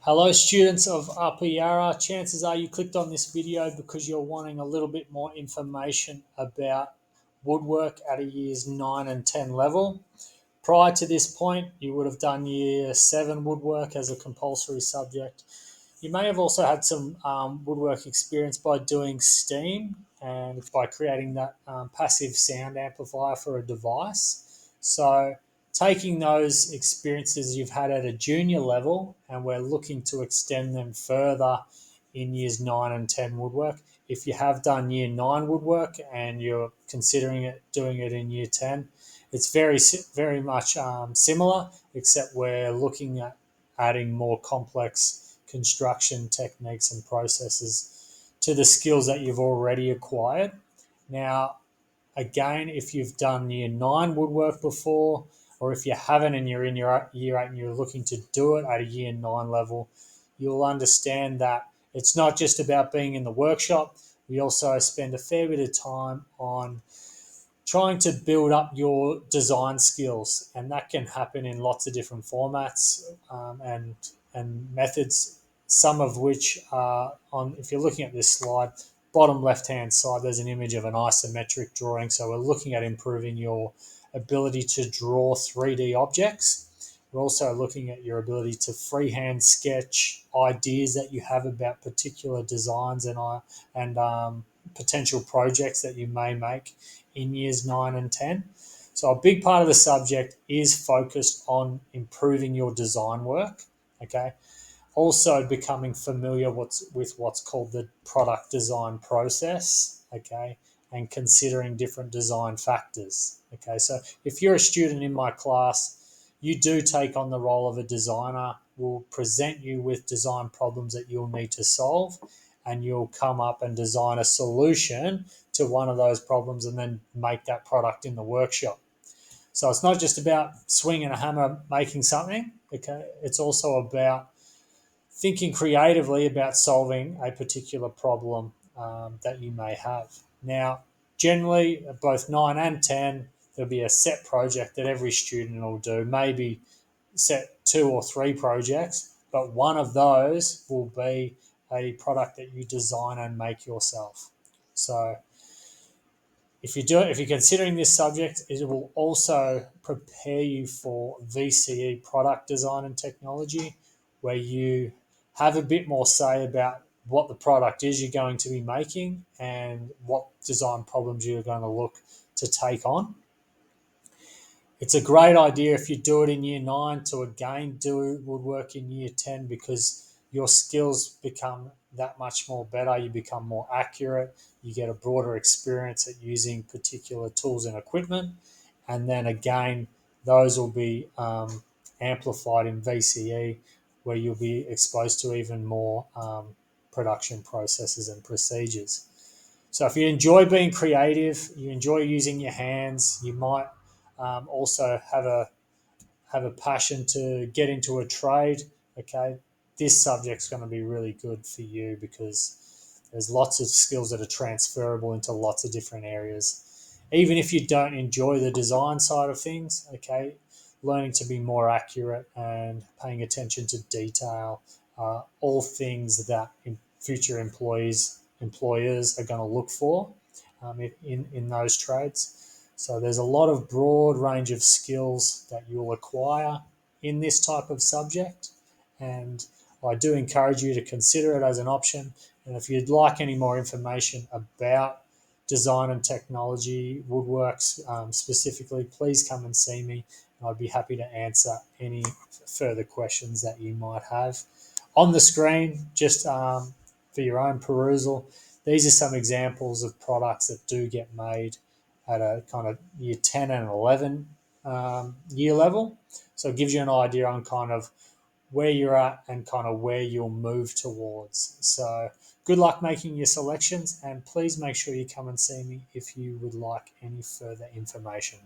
Hello, students of Upper Yarra. Chances are you clicked on this video because you're wanting a little bit more information about woodwork at a years 9 and 10 level. Prior to this point, you would have done year 7 woodwork as a compulsory subject. You may have also had some woodwork experience by doing steam and by creating that passive sound amplifier for a device. So, taking those experiences you've had at a junior level, and we're looking to extend them further in years 9 and 10 woodwork. If you have done year 9 woodwork and you're considering doing it in year 10, it's very much similar, except we're looking at adding more complex construction techniques and processes to the skills that you've already acquired. Now, again, if you've done year 9 woodwork before, or if you haven't and you're in your year 8 and you're looking to do it at a year 9 level, you'll understand that it's not just about being in the workshop. We also spend a fair bit of time on trying to build up your design skills, and that can happen in lots of different formats and methods. Some of which are on. If you're looking at this slide, bottom left hand side, there's an image of an isometric drawing. So we're looking at improving your ability to draw 3D objects. We're also looking at your ability to freehand sketch ideas that you have about particular designs and potential projects that you may make in years 9 and 10. So, a big part of the subject is focused on improving your design work. Okay. Also, becoming familiar with what's called the product design process. Okay. And considering different design factors. Okay. So, if you're a student in my class, you do take on the role of a designer. We'll present you with design problems that you'll need to solve, and you'll come up and design a solution to one of those problems and then make that product in the workshop. So it's not just about swinging a hammer, making something. Okay, it's also about thinking creatively about solving a particular problem that you may have. Now, generally, both 9 and 10, there'll be a set project that every student will do, maybe set 2 or 3 projects, but one of those will be a product that you design and make yourself. So if you're considering this subject, it will also prepare you for VCE, product design and technology, where you have a bit more say about what the product is you're going to be making and what design problems you're going to look to take on. It's a great idea if you do it in year 9 to again do woodwork in year 10, because your skills become that much more better. You become more accurate. You get a broader experience at using particular tools and equipment. And then again, those will be amplified in VCE, where you'll be exposed to even more production processes and procedures. So if you enjoy being creative, you enjoy using your hands, you might also have a passion to get into a trade. Okay, this subject's going to be really good for you because there's lots of skills that are transferable into lots of different areas. Even if you don't enjoy the design side of things, okay, learning to be more accurate and paying attention to detail, all things that future employers are going to look for in those trades. So there's a lot of broad range of skills that you'll acquire in this type of subject, and I do encourage you to consider it as an option. And if you'd like any more information about design and technology, woodworks specifically, please come and see me. I'd be happy to answer any further questions that you might have. On the screen, just for your own perusal, these are some examples of products that do get made at a kind of year 10 and 11 year level. So it gives you an idea on kind of where you're at and kind of where you'll move towards. So good luck making your selections, and please make sure you come and see me if you would like any further information.